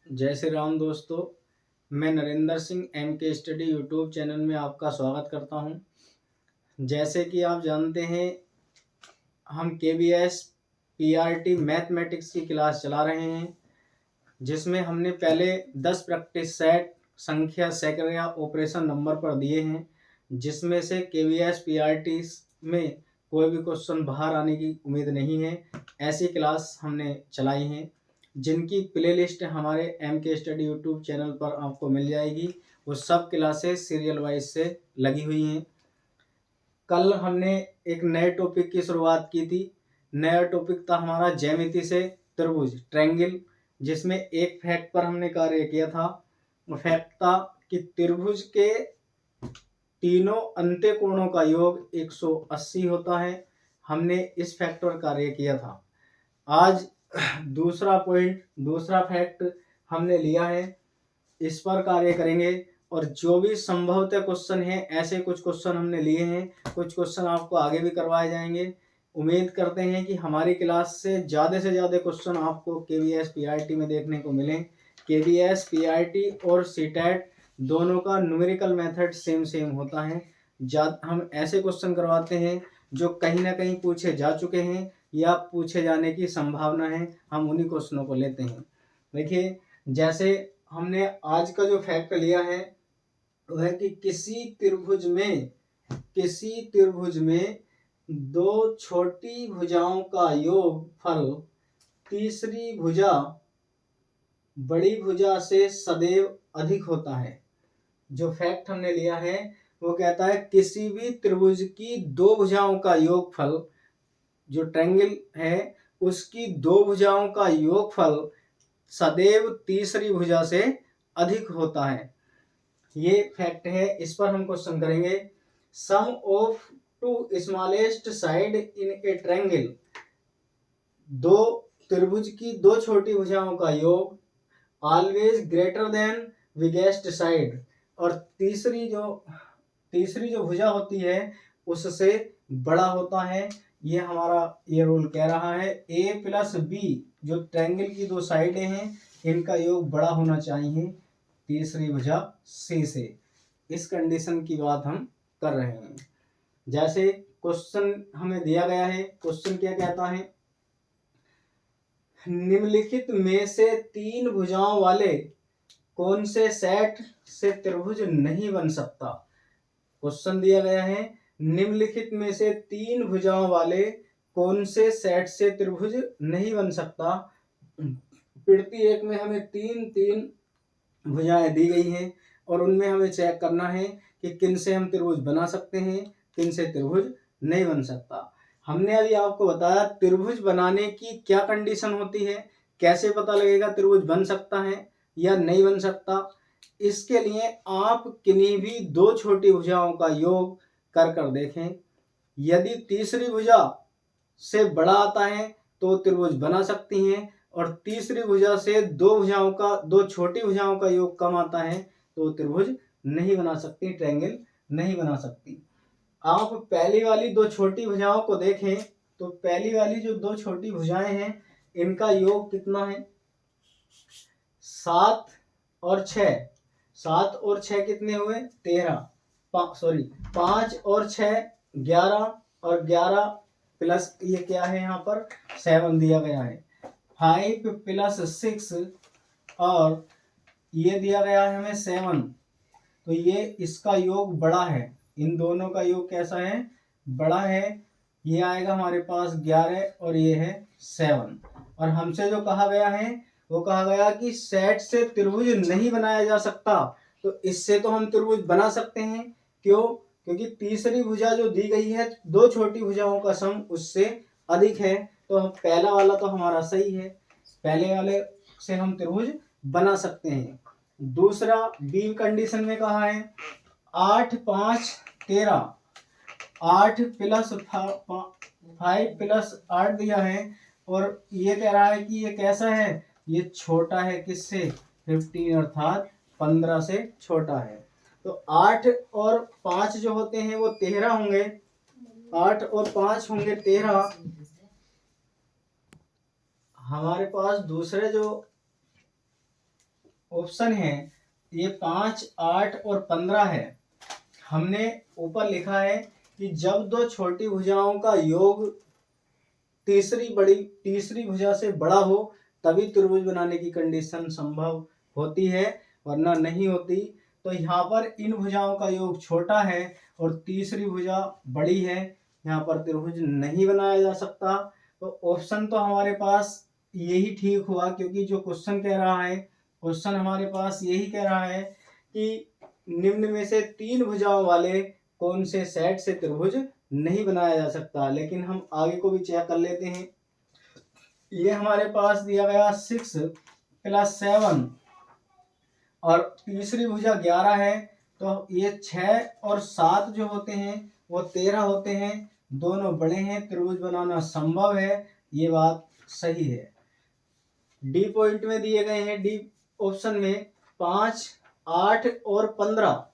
जय श्री राम दोस्तों। मैं नरेंद्र सिंह एम के स्टडी यूट्यूब चैनल में आपका स्वागत करता हूं। जैसे कि आप जानते हैं, हम KBS PRT मैथमेटिक्स की क्लास चला रहे हैं, जिसमें हमने पहले 10 प्रैक्टिस सेट संख्या सेकंड या ऑपरेशन नंबर पर दिए हैं, जिसमें से KBS PRT में कोई भी क्वेश्चन बाहर आने की उम्मीद नहीं है। ऐसी क्लास हमने चलाई हैं, जिनकी प्लेलिस्ट हमारे एम के स्टडी यूट्यूब चैनल पर आपको मिल जाएगी। वो सब क्लासेस सीरियल वाइज से लगी हुई हैं। कल हमने एक नए टॉपिक की शुरुआत की थी। नया टॉपिक था हमारा ज्यामिति से त्रिभुज ट्रायंगल, जिसमें एक फैक्ट पर हमने कार्य किया था। वो फैक्ट था कि त्रिभुज के तीनों अंत्य कोणों का योग 180 होता है। हमने इस फैक्ट पर कार्य किया था। आज दूसरा फैक्ट हमने लिया है, इस पर कार्य करेंगे। और जो भी संभवतः क्वेश्चन है, ऐसे कुछ क्वेश्चन हमने लिए हैं, कुछ क्वेश्चन आपको आगे भी करवाए जाएंगे। उम्मीद करते हैं कि हमारी क्लास से ज़्यादा क्वेश्चन आपको KBS PRT में देखने को मिलें। KBS PRT और CTET दोनों का न्यूमेरिकल मेथड सेम होता है। हम ऐसे क्वेश्चन करवाते हैं जो कहीं ना कहीं पूछे जा चुके हैं या पूछे जाने की संभावना है, हम उन्हीं क्वेश्चनों को लेते हैं। देखिए, जैसे हमने आज का जो फैक्ट लिया है वह है कि किसी त्रिभुज में दो छोटी भुजाओं का योगफल तीसरी भुजा बड़ी भुजा से सदैव अधिक होता है। जो फैक्ट हमने लिया है वो कहता है किसी भी त्रिभुज की दो भुजाओं का योगफल, जो ट्रायंगल है उसकी दो भुजाओं का योगफल सदैव तीसरी भुजा से अधिक होता है। ये फैक्ट है। इस पर हम क्वेश्चन करेंगे। Sum of two smallest side in a triangle, दो त्रिभुज की दो छोटी भुजाओं का योग always greater than biggest side, और तीसरी जो भुजा होती है उससे बड़ा होता है। ये हमारा रूल कह रहा है A प्लस B, जो ट्रायंगल की दो साइडें हैं, इनका योग बड़ा होना चाहिए तीसरी भुजा C से। इस कंडीशन की बात हम कर रहे हैं। जैसे क्वेश्चन हमें दिया गया है, क्वेश्चन क्या कहता है, निम्नलिखित में से तीन भुजाओं वाले कौन से सेट से त्रिभुज नहीं बन सकता। क्वेश्चन दिया गया है, निम्नलिखित में से तीन भुजाओं वाले कौन से सेट से त्रिभुज नहीं बन सकता। प्रति एक में हमें तीन भुजाएं दी गई हैं और उनमें हमें चेक करना है कि किन से हम त्रिभुज बना सकते हैं, किन से त्रिभुज नहीं बन सकता। हमने अभी आपको बताया त्रिभुज बनाने की क्या कंडीशन होती है, कैसे पता लगेगा त्रिभुज बन सकता है या नहीं बन सकता। इसके लिए आप किन्हीं भी दो छोटी भुजाओं का योग कर देखें। यदि तीसरी भुजा से बड़ा आता है तो त्रिभुज बना सकती हैं, और तीसरी भुजा से दो छोटी भुजाओं का योग कम आता है तो त्रिभुज नहीं बना सकती, ट्रायंगल नहीं बना सकती। आप पहली वाली दो छोटी भुजाओं को देखें तो पहली वाली जो दो छोटी भुजाएं हैं इनका योग कितना है, 7 और 6। 7 और 6 कितने हुए, 13। 5 और 6 11, और 11 प्लस ये क्या है, यहाँ पर 7 दिया गया है। 5 प्लस 6 और ये दिया गया है हमें 7, तो ये इसका योग बड़ा है। इन दोनों का योग कैसा है, बड़ा है। ये आएगा हमारे पास 11 और ये है 7। और हमसे जो कहा गया है वो कहा गया कि सेट से त्रिभुज नहीं बनाया जा सकता, तो इससे तो हम त्रिभुज बना सकते हैं। क्यों, क्योंकि तीसरी भुजा जो दी गई है दो छोटी भुजाओं का सम उससे अधिक है, तो पहला वाला तो हमारा सही है, पहले वाले से हम त्रिभुज बना सकते हैं। दूसरा बी कंडीशन में कहा है 8 5 13, 8 प्लस 5 प्लस 8 दिया है, और ये कह रहा है कि ये कैसा है, ये छोटा है किससे, 15 अर्थात 15 से छोटा है। तो 8 और 5 जो होते हैं वो 13 होंगे, 8 और 5 होंगे 13। हमारे पास दूसरे जो ऑप्शन है ये 5, 8 और 15 है। हमने ऊपर लिखा है कि जब दो छोटी भुजाओं का योग तीसरी भुजा से बड़ा हो तभी त्रिभुज बनाने की कंडीशन संभव होती है, वरना नहीं होती। तो यहाँ पर इन भुजाओं का योग छोटा है और तीसरी भुजा बड़ी है, यहाँ पर त्रिभुज नहीं बनाया जा सकता। तो ऑप्शन तो हमारे पास यही ठीक हुआ, क्योंकि जो क्वेश्चन कह रहा है, क्वेश्चन हमारे पास यही कह रहा है कि निम्न में से तीन भुजाओं वाले कौन से सेट से त्रिभुज नहीं बनाया जा सकता। लेकिन हम आगे को भी चेक कर लेते हैं। ये हमारे पास दिया गया 6 + 7 और तीसरी भुजा 11 है, तो ये 6 और 7 जो होते हैं वो 13 होते हैं, दोनों बड़े हैं, त्रिभुज बनाना संभव है, ये बात सही है। डी पॉइंट में दिए गए हैं, डी ऑप्शन में 5, 8 और 15,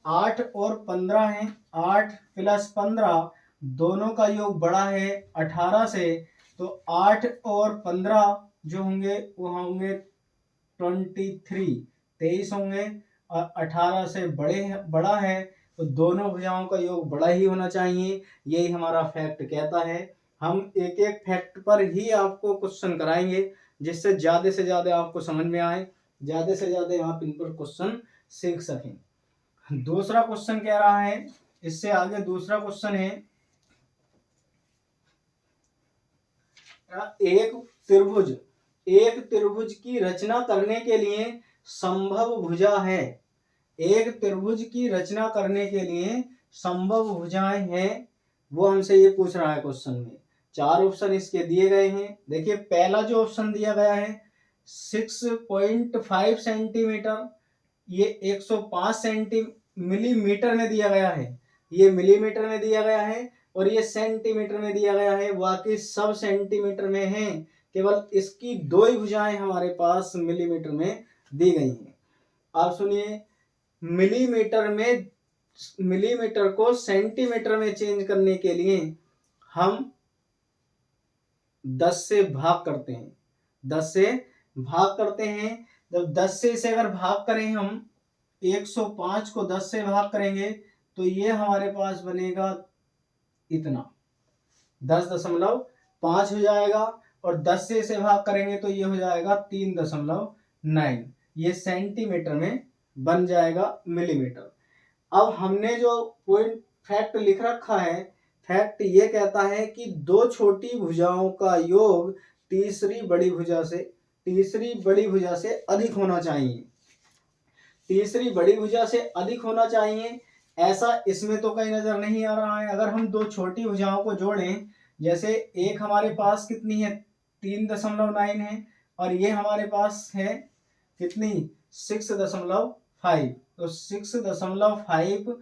8 और 15 है, 8 + 15 दोनों का योग बड़ा है 18 से, तो 8 और 15 जो होंगे वो होंगे 23 होंगे, और 18 से बड़ा है, तो दोनों भुजाओं का योग बड़ा ही होना चाहिए, यही हमारा फैक्ट कहता है। हम एक एक फैक्ट पर ही आपको क्वेश्चन कराएंगे, जिससे ज़्यादा से ज़्यादा आपको समझ में आए, ज़्यादा से ज़्यादा आप इन पर क्वेश्चन सीख सकें। दूसरा क्वेश्चन कह रहा है, इससे आगे दूसरा क्वेश्चन है, एक त्रिभुज की रचना करने के लिए संभव भुजा है। एक त्रिभुज की रचना करने के लिए संभव भुजाएं हैं, वो हमसे ये पूछ रहा है क्वेश्चन में। 4 ऑप्शन इसके दिए गए हैं। देखिए पहला जो ऑप्शन दिया गया है 6.5 सेंटीमीटर, ये 105 मिलीमीटर में दिया गया है, ये मिलीमीटर में दिया गया है, और ये सेंटीमीटर में दिया गया है, बाकी सब सेंटीमीटर में है, केवल इसकी 2 ही भुजाएं हमारे पास मिलीमीटर में दी गई हैं। आप सुनिए, मिलीमीटर को सेंटीमीटर में चेंज करने के लिए हम 10 से भाग करते हैं, 10 से भाग करते हैं। जब 10 से इसे अगर भाग करें, हम 105 को 10 से भाग करेंगे तो ये हमारे पास बनेगा इतना 10.5 हो जाएगा, और 10 से इसे भाग करेंगे तो ये हो जाएगा 3.9, ये सेंटीमीटर में बन जाएगा मिलीमीटर। अब हमने जो पॉइंट फैक्ट लिख रखा है, फैक्ट ये कहता है कि दो छोटी भुजाओं का योग तीसरी बड़ी भुजा से अधिक होना चाहिए, तीसरी बड़ी भुजा से अधिक होना चाहिए। ऐसा इसमें तो कहीं नजर नहीं आ रहा है। अगर हम दो छोटी भुजाओं को जोड़ें, जैसे एक हमारे पास कितनी है 3.9 है, और ये हमारे पास है कितनी 6.5, तो 6.5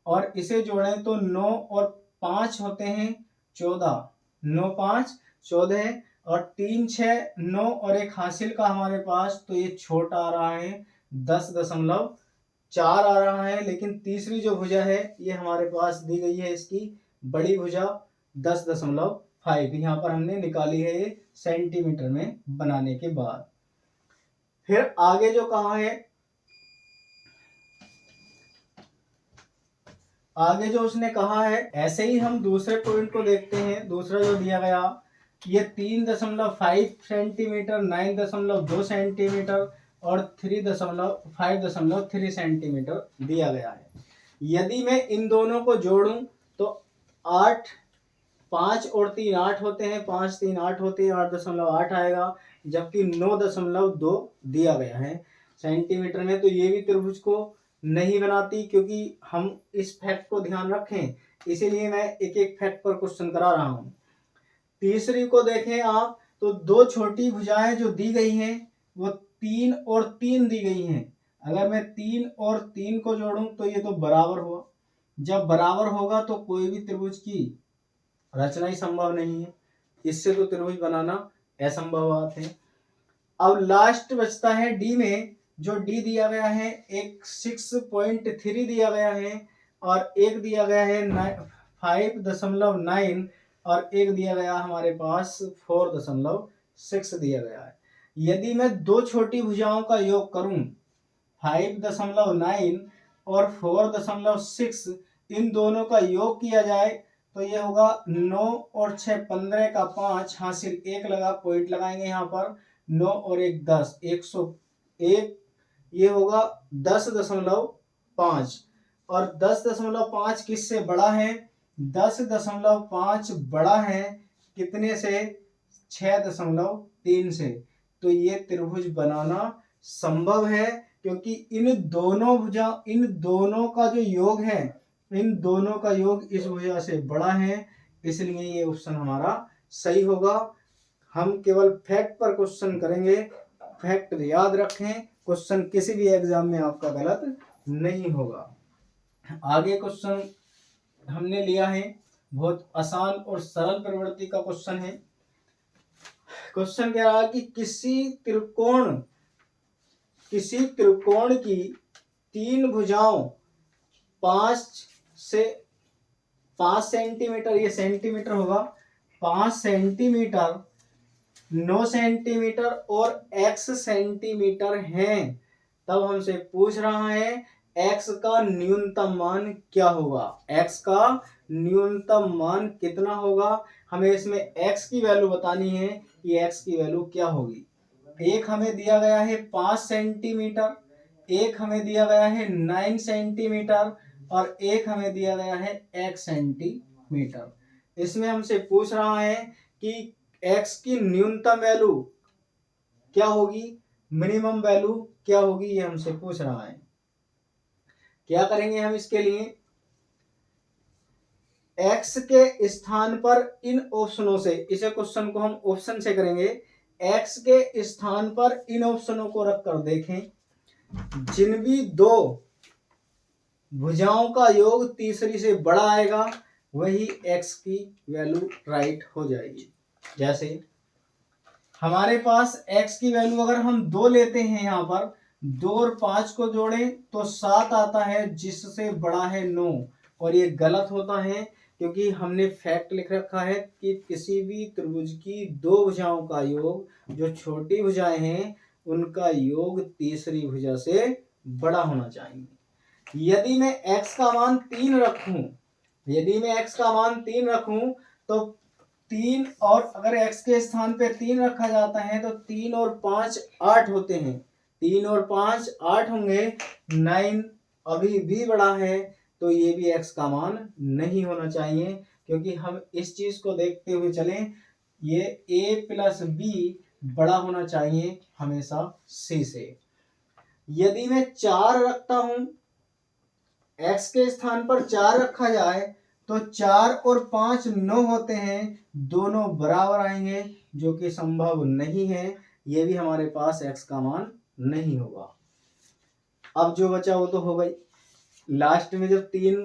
और इसे जोड़ें तो 9 और 5 होते हैं 14, 9 5 14, और 3 6 9 और एक हासिल का हमारे पास, तो ये छोटा आ रहा है 10.4 आ रहा है। लेकिन तीसरी जो भुजा है ये हमारे पास दी गई है, इसकी बड़ी भुजा 10.5 यहाँ पर हमने निकाली है, ये सेंटीमीटर में बनाने के बाद। फिर आगे जो कहा है, आगे जो उसने कहा है, ऐसे ही हम दूसरे पॉइंट को देखते हैं। दूसरा जो दिया गया, ये 3.5 सेंटीमीटर, 9.2 सेंटीमीटर और 5.3 सेंटीमीटर दिया गया है। यदि मैं इन दोनों को जोड़ूं तो 8 5 और 3 8 होते हैं, 5 3 8 होते हैं, 8.8 आएगा, जबकि 9.2 दिया गया है सेंटीमीटर में। तो ये भी त्रिभुज को नहीं बनाती, क्योंकि हम इस फैक्ट को ध्यान रखें, इसीलिए मैं एक एक फैक्ट पर क्वेश्चन करा रहा हूं। तीसरी को देखें आप, तो दो छोटी भुजाएं जो दी गई हैं वो 3 और 3 दी गई हैं। अगर मैं 3 और 3 को जोड़ूं तो ये तो बराबर हुआ, जब बराबर होगा तो कोई भी त्रिभुज की रचना ही संभव नहीं है, इससे तो त्रिभुज बनाना असंभव बात है। अब लास्ट बचता है डी में, जो डी दिया गया है एक 6.3 दिया गया है, और एक दिया गया है 5.9, और एक दिया गया हमारे पास 4.6 दिया गया है। यदि मैं दो छोटी भुजाओं का योग करूं 5.9 और 4.6, इन दोनों का योग किया जाए तो ये होगा 9 और 6 15 का 5 हासिल 1 लगा, पॉइंट लगाएंगे यहाँ पर, 9 और 1 10, 101, ये होगा 10.5 और 10.5 किससे बड़ा है? 10.5 बड़ा है कितने से? 6.3 से। तो ये त्रिभुज बनाना संभव है क्योंकि इन दोनों का जो योग है, इन दोनों का योग इस भुजा से बड़ा है, इसलिए ये ऑप्शन हमारा सही होगा। हम केवल फैक्ट पर क्वेश्चन करेंगे, फैक्ट याद रखें, क्वेश्चन किसी भी एग्जाम में आपका गलत नहीं होगा। आगे क्वेश्चन हमने लिया है, बहुत आसान और सरल प्रवृत्ति का क्वेश्चन है। क्वेश्चन कह रहा है कि किसी त्रिकोण की 3 भुजाओं 5 सेंटीमीटर, ये सेंटीमीटर होगा, 5 सेंटीमीटर, 9 सेंटीमीटर और x सेंटीमीटर हैं, तब हमसे पूछ रहा है x का न्यूनतम मान क्या होगा? x का न्यूनतम मान कितना होगा? हमें इसमें x की वैल्यू बतानी है कि x की वैल्यू क्या होगी। एक हमें दिया गया है 5 सेंटीमीटर, एक हमें दिया गया है 9 सेंटीमीटर और एक हमें दिया गया है 1 सेंटीमीटर। इसमें हमसे पूछ रहा है कि x की न्यूनतम वैल्यू क्या होगी, मिनिमम वैल्यू क्या होगी, ये हमसे पूछ रहा है। क्या करेंगे हम इसके लिए? x के स्थान पर इन ऑप्शनों से, इसे क्वेश्चन को हम ऑप्शन से करेंगे, x के स्थान पर इन ऑप्शनों को रखकर देखें, जिन भी दो भुजाओं का योग तीसरी से बड़ा आएगा वही x की वैल्यू राइट हो जाएगी। जैसे हमारे पास x की वैल्यू अगर हम 2 लेते हैं, यहाँ पर 2 और 5 को जोड़ें तो 7 आता है, जिससे बड़ा है 9, और ये गलत होता है क्योंकि हमने फैक्ट लिख रखा है कि किसी भी त्रिभुज की 2 भुजाओं का योग, जो छोटी भुजाएं हैं उनका योग तीसरी भुजा से बड़ा होना चाहिए। यदि मैं x का मान 3 रखूं, तो 3 और अगर x के स्थान पे 3 रखा जाता है तो 3 और 5 8 होते हैं, 3 और 5 8 होंगे, 9 अभी भी बड़ा है, तो ये भी x का मान नहीं होना चाहिए क्योंकि हम इस चीज को देखते हुए चलें, ये a प्लस b बड़ा होना चाहिए हमेशा c से। यदि मैं 4 रखता हूं, x के स्थान पर 4 रखा जाए तो 4 और 5 9 होते हैं, दोनों बराबर आएंगे, जो कि संभव नहीं है, ये भी हमारे पास x का मान नहीं होगा। अब जो बचा वो तो हो गई, लास्ट में जब 3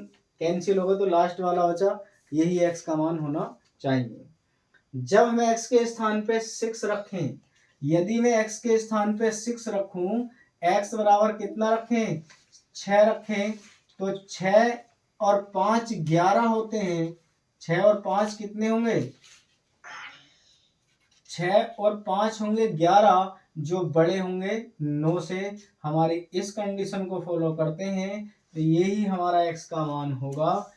कैंसिल होगा तो लास्ट वाला बचा, यही x का मान होना चाहिए। जब हम x के स्थान पे 6 रखें, यदि मैं x के स्थान पे 6 रखूं, x बराबर कितना रखें? 6 रखें, तो 6 और 5 11 होते हैं, 6 और 5 कितने होंगे? 6 और 5 होंगे 11, जो बड़े होंगे 9 से। हमारी इस कंडीशन को फॉलो करते हैं तो यही हमारा x का मान होगा।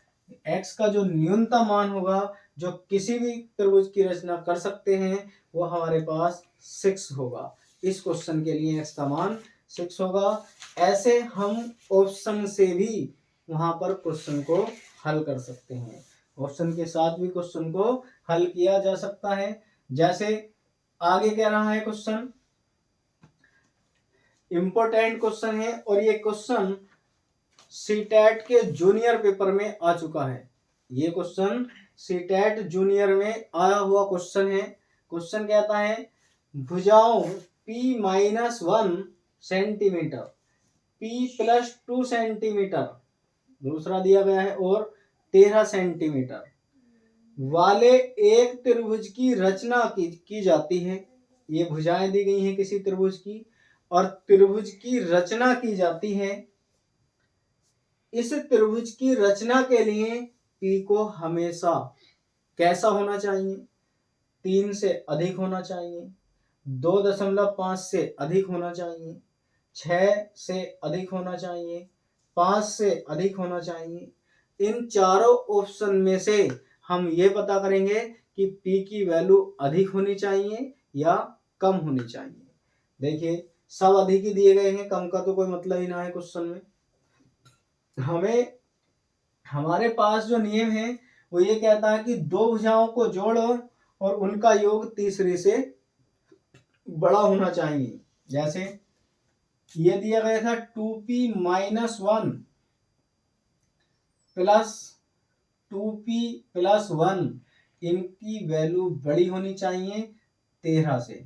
x का जो न्यूनतम मान होगा, जो किसी भी त्रिभुज की रचना कर सकते हैं, वो हमारे पास 6 होगा। इस क्वेश्चन के लिए x का मान 6 होगा। ऐसे हम ऑप्शन से भी वहां पर क्वेश्चन को हल कर सकते हैं, ऑप्शन के साथ भी क्वेश्चन को हल किया जा सकता है। जैसे आगे कह रहा है क्वेश्चन, इंपॉर्टेंट क्वेश्चन है और ये क्वेश्चन सीटेट के जूनियर पेपर में आ चुका है। ये क्वेश्चन सीटेट जूनियर में आया हुआ क्वेश्चन है। क्वेश्चन कहता है भुजाओं p-1 सेंटीमीटर, p+2 सेंटीमीटर दूसरा दिया गया है और 13 सेंटीमीटर वाले एक त्रिभुज की रचना की जाती है। ये भुजाएं दी गई हैं किसी त्रिभुज की और त्रिभुज की रचना की जाती है। इस त्रिभुज की रचना के लिए P को हमेशा कैसा होना चाहिए? 3 से अधिक होना चाहिए। 2.5 से अधिक होना चाहिए, 6 से अधिक होना चाहिए, 5 से अधिक होना चाहिए। इन चारों ऑप्शन में से हम ये पता करेंगे कि P की वैल्यू अधिक होनी चाहिए या कम होनी चाहिए। देखिए सब अधिक ही दिए गए हैं, कम का तो कोई मतलब ही ना है क्वेश्चन में। हमें हमारे पास जो नियम है वो ये कहता है कि दो भुजाओं को जोड़ो और उनका योग तीसरी से बड़ा होना चाहिए। जैसे ये दिया गया था 2p-1 प्लस 2p+1, इनकी वैल्यू बड़ी होनी चाहिए 13 से।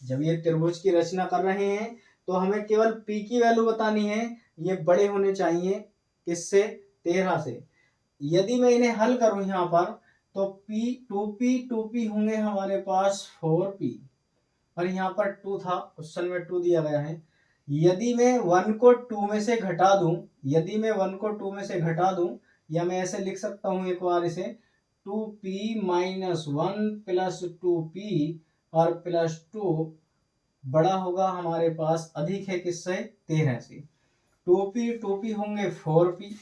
जब ये त्रिभुज की रचना कर रहे हैं तो हमें केवल p की वैल्यू बतानी है, ये बड़े होने चाहिए किससे? 13 से। यदि मैं इन्हें हल करूं यहाँ पर तो p 2p होंगे हमारे पास 4p, और यहाँ पर 2 था, क्वेश्चन में 2 दिया गया है। यदि मैं 1 को 2 में से घटा दूं, यदि मैं 1 को 2 में से घटा दूं, या मैं ऐसे लिख सकता हूं एक बार इसे 2p-1 प्लस 2p और प्लस 2 बड़ा होगा हमारे पास, अधिक है किससे? 13 से। 2p होंगे 4p,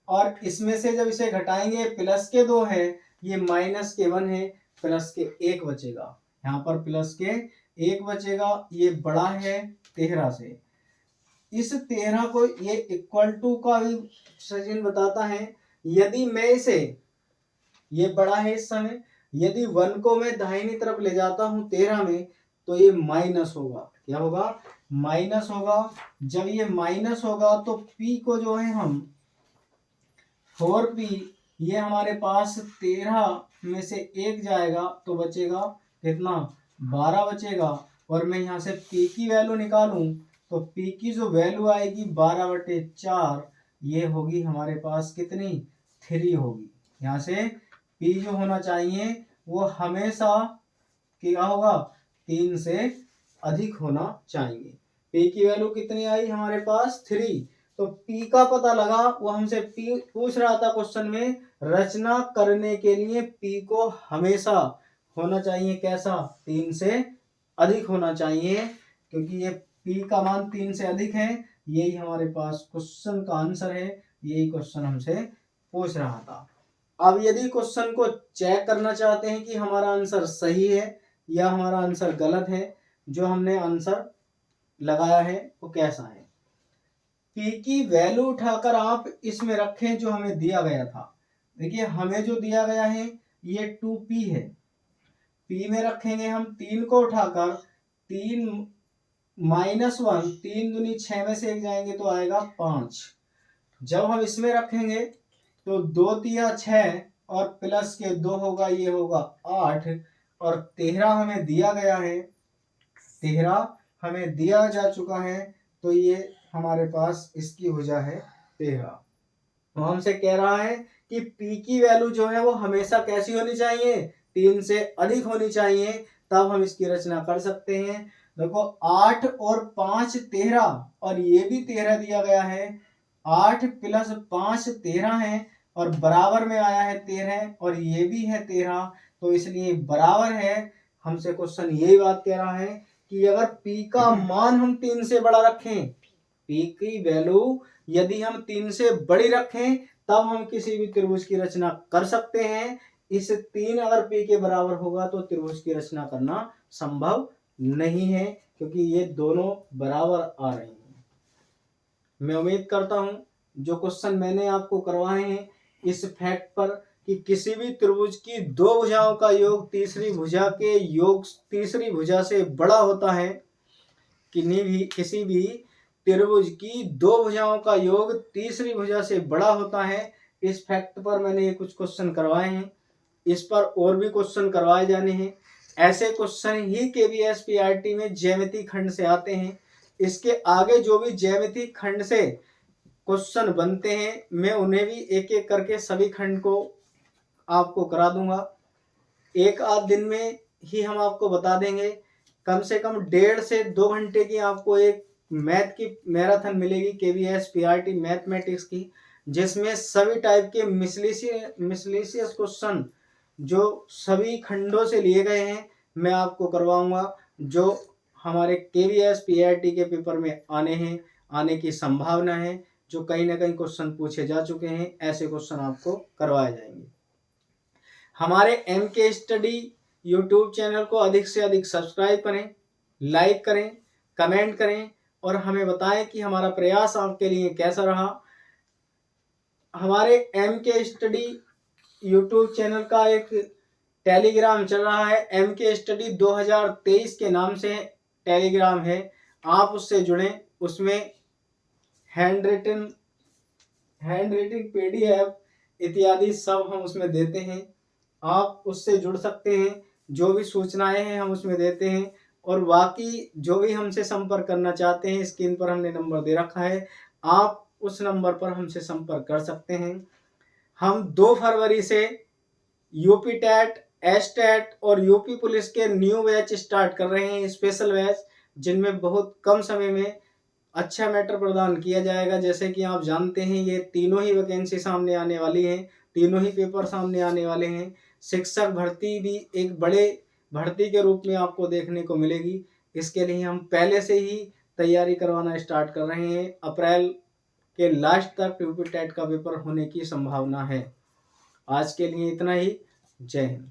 और इसमें से जब इसे घटाएंगे प्लस के 2 है, ये माइनस के 1 है, प्लस के 1 बचेगा। यहाँ पर प्लस के 1 बचेगा, ये बड़ा है 13 से। इस 13 को ये इक्वल टू का भी चिन्ह बताता है। यदि मैं इसे, ये बड़ा है इस समय, यदि 1 को मैं दाहिनी तरफ ले जाता हूं 13 में तो ये माइनस होगा। क्या होगा? माइनस होगा। जब ये माइनस होगा तो p को जो है हम 4p, ये हमारे पास 13 में से 1 जाएगा तो बचेगा कितना? 12 बचेगा। और मैं यहाँ से p की वैल्यू निकालूं तो p की जो वैल्यू आएगी 12/4, ये होगी हमारे पास कितनी? 3 होगी। यहाँ से p जो होना चाहिए वो हमेशा क्या होगा? 3 से अधिक होना चाहिए। p की वैल्यू कितनी आई हमारे पास? 3। तो p का पता लगा, वो हमसे p पूछ रहा था क्वेश्चन में। रचना करने के लिए p को हमेशा होना चाहिए कैसा? 3 से अधिक होना चाहिए, क्योंकि ये p का मान 3 से अधिक है। यही हमारे पास क्वेश्चन का आंसर है, यही क्वेश्चन हमसे पूछ रहा था। अब यदि क्वेश्चन को चेक करना चाहते हैं कि हमारा आंसर सही है या हमारा आंसर गलत है, जो हमने आंसर लगाया है वो कैसा है? p की वैल्यू उठाकर आप इसमें रखें जो हमें दिया गया था। देखिए हमें जो दिया गया है ये 2p है, p में रखेंगे हम 3 को उठाकर, 3 -1, 3 दूनी 6 में से 1 जाएंगे तो आएगा 5। जब हम इसमें रखेंगे तो 2 तिया 6 और प्लस के 2 होगा, ये होगा 8, और 13 हमें दिया गया है, 13 हमें दिया जा चुका है, तो ये हमारे पास इसकी भुजा है 13। तो हमसे कह रहा है कि p की वैल्यू जो है वो हमेशा कैसी होनी चाहिए? 3 से अधिक होनी चाहिए, तब हम इसकी रचना कर सकते हैं। देखो 8 और 5 13, और ये भी 13 दिया गया है। 8 + 5 13 है, और बराबर में आया है 13, और ये भी है 13, तो इसलिए बराबर है। हमसे क्वेश्चन यही बात कह रहा है कि अगर p का मान हम 3 से बड़ा रखें, p की वैल्यू यदि हम 3 से बड़ी रखें, तब हम किसी भी त्रिभुज की रचना कर सकते हैं। इस 3 अगर p के बराबर होगा तो त्रिभुज की रचना करना संभव नहीं है, क्योंकि ये दोनों बराबर आ रहे हैं। मैं उम्मीद करता हूं जो क्वेश्चन मैंने आपको करवाए हैं इस फैक्ट पर कि किसी भी त्रिभुज की दो भुजाओं का योग तीसरी भुजा के योग तीसरी भुजा से बड़ा होता है, किसी भी त्रिभुज की दो भुजाओं का योग तीसरी भुजा से बड़ा होता है। इस फैक्ट पर मैंने ये कुछ क्वेश्चन करवाए हैं, इस पर और भी क्वेश्चन करवाए जाने हैं। ऐसे क्वेश्चन ही KVS PRT में ज्यामिति खंड से आते हैं। इसके आगे जो भी ज्यामिति खंड से क्वेश्चन बनते हैं, मैं उन्हें भी एक एक करके सभी खंड को आपको करा दूंगा। एक आध दिन में ही हम आपको बता देंगे। कम से कम 1.5 से 2 घंटे की आपको एक मैथ की मैराथन मिलेगी KVS PRT मैथमेटिक्स की, जिसमें सभी टाइप के मिसलेशियस क्वेश्चन जो सभी खंडों से लिए गए हैं मैं आपको करवाऊंगा जो हमारे KVS PIT के पेपर में आने की संभावना है, जो कहीं ना कहीं क्वेश्चन पूछे जा चुके हैं, ऐसे क्वेश्चन आपको करवाए जाएंगे। हमारे MK स्टडी यूट्यूब चैनल को अधिक से अधिक सब्सक्राइब करें, लाइक करें, कमेंट करें और हमें बताएं कि हमारा प्रयास आपके लिए कैसा रहा। हमारे MK स्टडी यूट्यूब चैनल का एक टेलीग्राम चल रहा है, MK स्टडी 2023 के नाम से टेलीग्राम है, आप उससे जुड़ें। उसमें हैंड रिटन PDF इत्यादि सब हम उसमें देते हैं, आप उससे जुड़ सकते हैं। जो भी सूचनाएं हैं हम उसमें देते हैं और बाकी जो भी हमसे संपर्क करना चाहते हैं, स्क्रीन पर हमने नंबर दे रखा है, आप उस नंबर पर हमसे संपर्क कर सकते हैं। हम 2 फरवरी से यूपी टेट, एस्टेट और यूपी पुलिस के न्यू बैच स्टार्ट कर रहे हैं, स्पेशल बैच, जिनमें बहुत कम समय में अच्छा मैटर प्रदान किया जाएगा। जैसे कि आप जानते हैं ये तीनों ही वैकेंसी सामने आने वाली हैं, तीनों ही पेपर सामने आने वाले हैं। शिक्षक भर्ती भी एक बड़े भर्ती के रूप में आपको देखने को मिलेगी। इसके लिए हम पहले से ही तैयारी करवाना स्टार्ट कर रहे हैं। अप्रैल के लास्ट तक यूपी टेट का पेपर होने की संभावना है। आज के लिए इतना ही। जय हिंद।